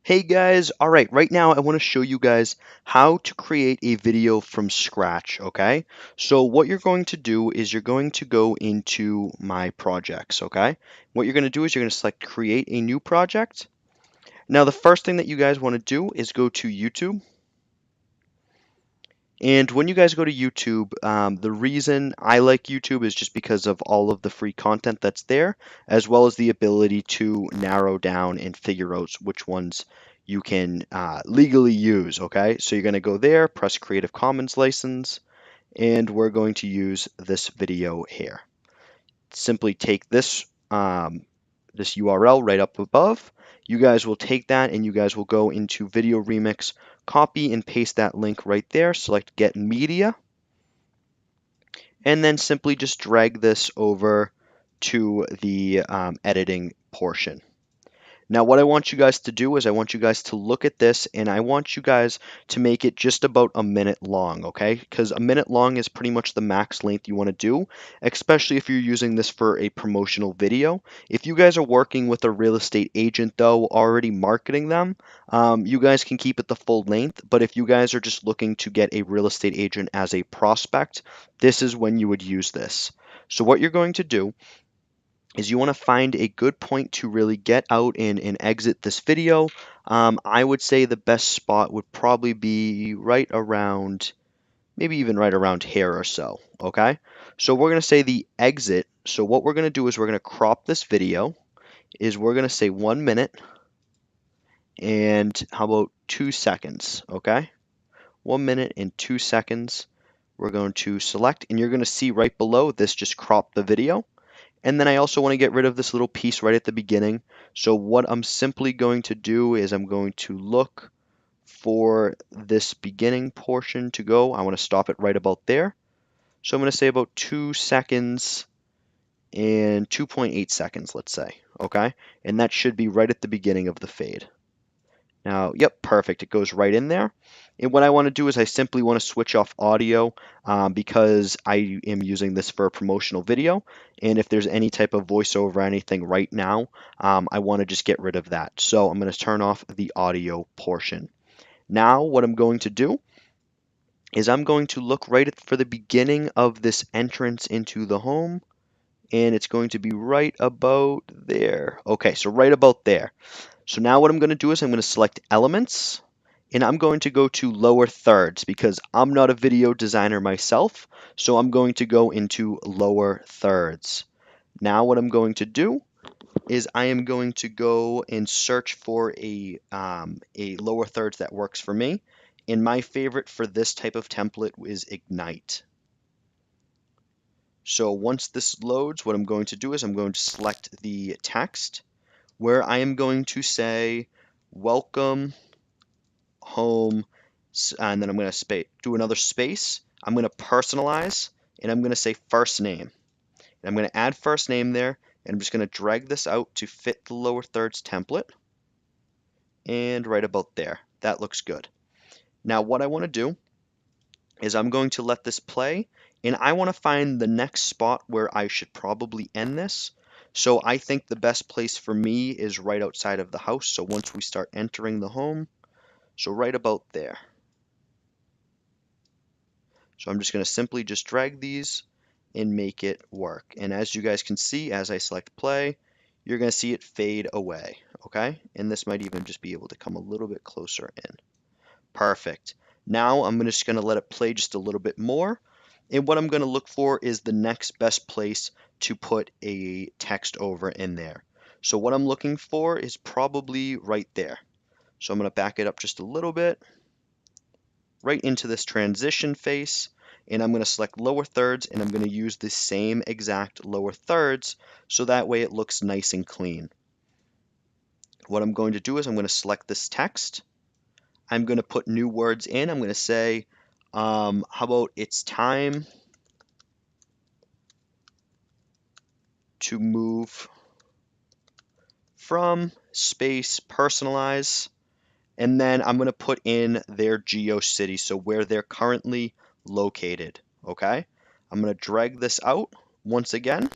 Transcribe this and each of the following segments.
Hey guys, alright, right now I want to show you guys how to create a video from scratch, okay? So what you're going to do is you're going to go into My Projects, okay? What you're going to do is you're going to select Create a New Project. Now the first thing that you guys want to do is go to YouTube. And when you guys go to YouTube, the reason I like YouTube is just because of all of the free content that's there, as well as the ability to narrow down and figure out which ones you can legally use. Okay, so you're going to go there, press Creative Commons license, and we're going to use this video here. Simply take this URL right up above. You guys will take that and you guys will go into Video Remix, copy and paste that link right there, select Get Media, and then simply just drag this over to the editing portion. Now, what I want you guys to do is I want you guys to look at this and I want you guys to make it just about a minute long, okay? Because a minute long is pretty much the max length you want to do, especially if you're using this for a promotional video. If you guys are working with a real estate agent, though, already marketing them, you guys can keep it the full length. But if you guys are just looking to get a real estate agent as a prospect, this is when you would use this. So what you're going to do is you want to find a good point to really get out and exit this video. I would say the best spot would probably be right around, maybe even right around here or so, okay? So we're going to say the exit. So what we're going to do is we're going to crop this video, is we're going to say 1 minute and how about 2 seconds, okay? 1 minute and 2 seconds. We're going to select, and you're going to see right below this just crop the video. And then I also want to get rid of this little piece right at the beginning. So what I'm simply going to do is I'm going to look for this beginning portion to go. I want to stop it right about there. So I'm going to say about 2 seconds and 2.8 seconds, let's say. Okay. And that should be right at the beginning of the fade. Now, yep, perfect. It goes right in there. And what I want to do is I simply want to switch off audio because I am using this for a promotional video. And if there's any type of voiceover or anything right now, I want to just get rid of that. So I'm going to turn off the audio portion. Now, what I'm going to do is I'm going to look for the beginning of this entrance into the home. And it's going to be right about there. Okay, so right about there. So now what I'm going to do is I'm going to select Elements, and I'm going to go to Lower Thirds because I'm not a video designer myself, so I'm going to go into Lower Thirds. Now what I'm going to do is I am going to go and search for a lower thirds that works for me, and my favorite for this type of template is Ignite. So once this loads, what I'm going to do is I'm going to select the text, where I am going to say welcome home, and then I'm going to do another space. I'm going to personalize, and I'm going to say first name. And I'm going to add first name there, and I'm just going to drag this out to fit the lower thirds template. And right about there. That looks good. Now what I want to do is I'm going to let this play, and I want to find the next spot where I should probably end this. So I think the best place for me is right outside of the house. So once we start entering the home, so right about there. So I'm just going to simply just drag these and make it work. And as you guys can see, as I select play, you're going to see it fade away, okay? And this might even just be able to come a little bit closer in. Perfect. Now I'm just going to let it play just a little bit more. And what I'm going to look for is the next best place to put a text over in there. So what I'm looking for is probably right there. So I'm going to back it up just a little bit, right into this transition face, and I'm going to select lower thirds, and I'm going to use the same exact lower thirds so that way it looks nice and clean. What I'm going to do is I'm going to select this text. I'm going to put new words in. I'm going to say, how about it's time to move from space personalize, and then I'm going to put in their GeoCity, so where they're currently located, okay? I'm going to drag this out once again,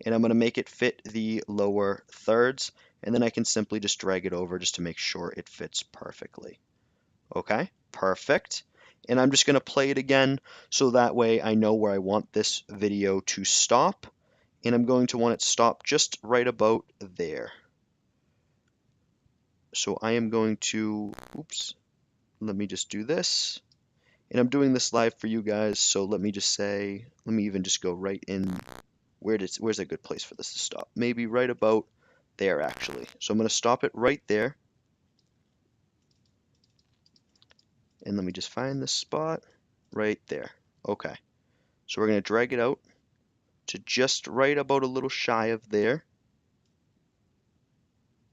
and I'm going to make it fit the lower thirds, and then I can simply just drag it over just to make sure it fits perfectly. Okay, perfect. And I'm just going to play it again so that way I know where I want this video to stop. And I'm going to want it stop just right about there. So I am going to, oops, let me just do this. And I'm doing this live for you guys, so let me just say, let me even just go right in, where's a good place for this to stop? Maybe right about there, actually. So I'm going to stop it right there. And let me just find this spot right there. Okay. So we're going to drag it out to just right about a little shy of there.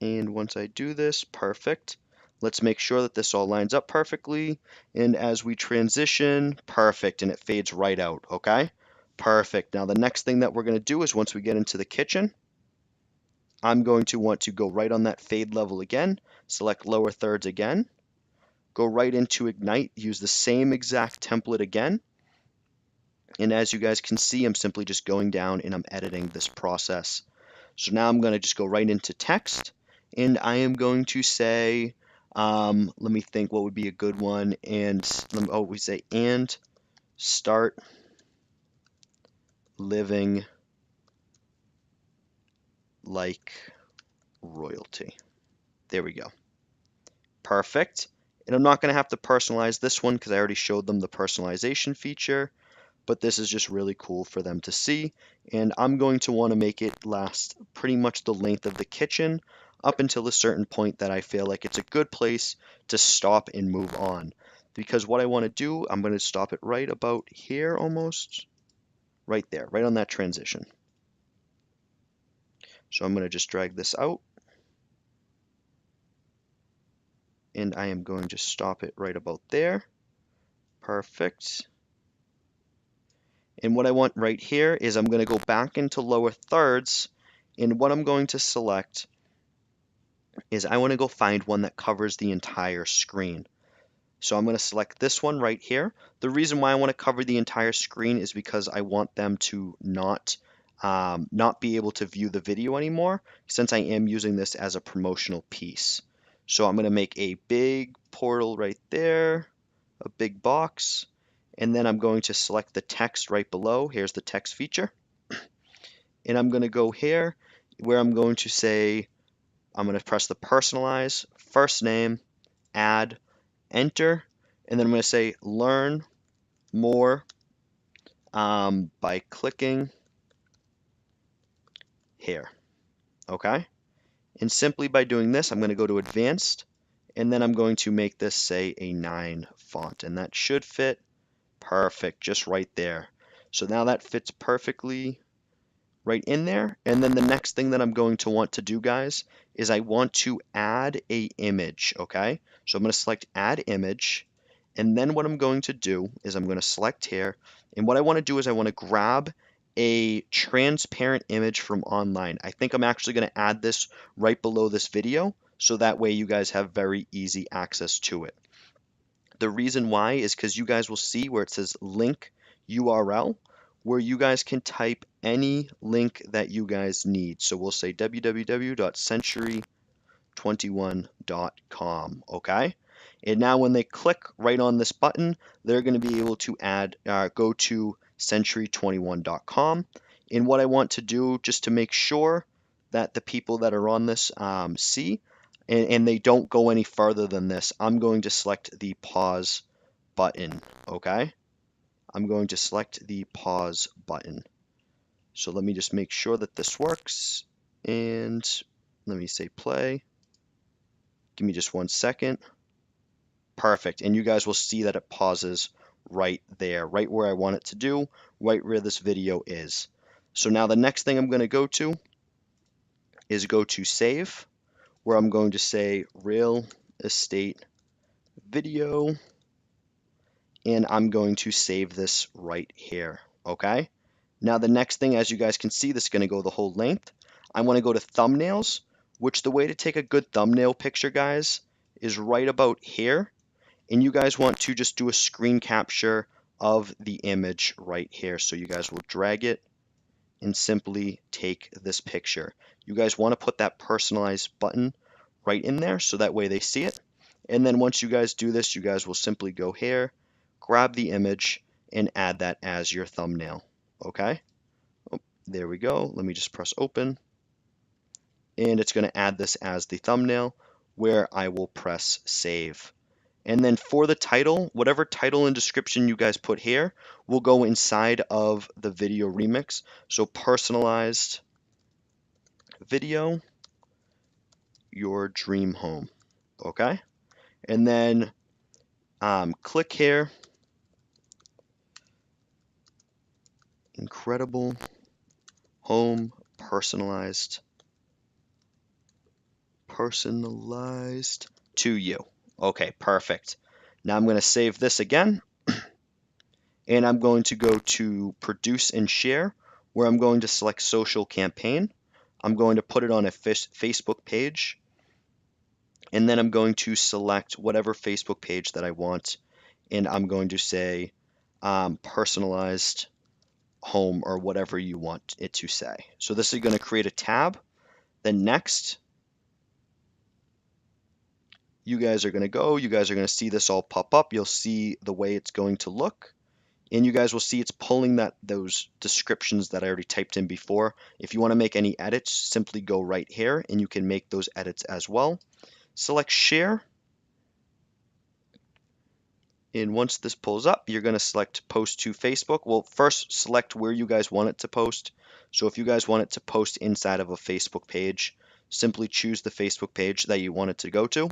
And once I do this, perfect. Let's make sure that this all lines up perfectly. And as we transition, perfect, and it fades right out, okay? Perfect. Now the next thing that we're going to do is once we get into the kitchen, I'm going to want to go right on that fade level again, select lower thirds again, go right into Ignite, use the same exact template again. And as you guys can see, I'm simply just going down and I'm editing this process. So now I'm going to just go right into text, and I am going to say, let me think what would be a good one, and we say, and start living like royalty. There we go. Perfect. And I'm not going to have to personalize this one because I already showed them the personalization feature, but this is just really cool for them to see. And I'm going to want to make it last pretty much the length of the kitchen up until a certain point that I feel like it's a good place to stop and move on. Because what I want to do, I'm going to stop it right about here almost, right there, right on that transition. So I'm going to just drag this out. And I am going to stop it right about there. Perfect. And what I want right here is I'm going to go back into lower thirds, and what I'm going to select is I want to go find one that covers the entire screen. So I'm going to select this one right here. The reason why I want to cover the entire screen is because I want them to not be able to view the video anymore, since I am using this as a promotional piece. So I'm going to make a big portal right there, a big box, and then I'm going to select the text right below. Here's the text feature. And I'm going to go here where I'm going to say, I'm going to press the personalize, first name, add, enter, and then I'm going to say learn more by clicking here. Okay? And simply by doing this, I'm going to go to advanced, and then I'm going to make this say a 9 font, and that should fit perfect just right there. So now that fits perfectly right in there. And then the next thing that I'm going to want to do, guys, is I want to add a image, okay? So I'm going to select add image, and then what I'm going to do is I'm going to select here, and what I want to do is I want to grab a transparent image from online. I think I'm actually going to add this right below this video, so that way you guys have very easy access to it. The reason why is because you guys will see where it says link URL, where you guys can type any link that you guys need. So we'll say www.century21.com, okay? And now when they click right on this button, they're going to be able to go to century21.com. And what I want to do, just to make sure that the people that are on this see, and they don't go any further than this, I'm going to select the pause button, okay? I'm going to select the pause button. So let me just make sure that this works, and let me say play. Give me just 1 second. Perfect, and you guys will see that it pauses right there, right where I want it to do, right where this video is. So now the next thing I'm going to go to is go to save, where I'm going to say real estate video, and I'm going to save this right here, okay? Now the next thing, as you guys can see, this is going to go the whole length. I want to go to thumbnails, which the way to take a good thumbnail picture, guys, is right about here, and you guys want to just do a screen capture of the image right here. So you guys will drag it and simply take this picture. You guys want to put that personalized button right in there so that way they see it. And then once you guys do this, you guys will simply go here, grab the image, and add that as your thumbnail. Okay? Oh, there we go. Let me just press open. And it's going to add this as the thumbnail where I will press save. And then for the title, whatever title and description you guys put here will go inside of the video remix. So personalized video, your dream home. Okay? And then click here. Incredible home personalized to you. Okay, perfect. Now I'm going to save this again, and I'm going to go to produce and share, where I'm going to select social campaign. I'm going to put it on a Facebook page, and then I'm going to select whatever Facebook page that I want, and I'm going to say personalized home or whatever you want it to say. So this is going to create a tab. Then next, you guys are going to see this all pop up. You'll see the way it's going to look. And you guys will see it's pulling those descriptions that I already typed in before. If you want to make any edits, simply go right here and you can make those edits as well. Select share. And once this pulls up, you're going to select post to Facebook. Well, first select where you guys want it to post. So if you guys want it to post inside of a Facebook page, simply choose the Facebook page that you want it to go to.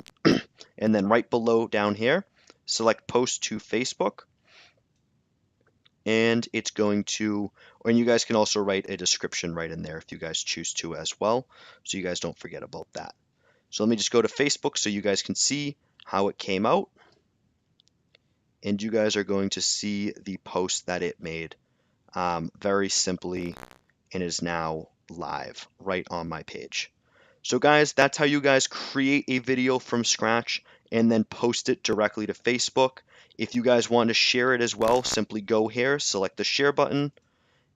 And then right below down here, select post to Facebook. And it's going to, and you guys can also write a description right in there if you guys choose to as well, so you guys don't forget about that. So let me just go to Facebook so you guys can see how it came out. And you guys are going to see the post that it made very simply, and is now live right on my page. So guys, that's how you guys create a video from scratch and then post it directly to Facebook. If you guys want to share it as well, simply go here, select the share button,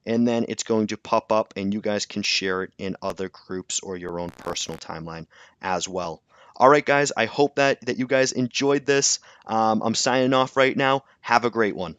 and then it's going to pop up and you guys can share it in other groups or your own personal timeline as well. All right, guys, I hope that you guys enjoyed this. I'm signing off right now. Have a great one.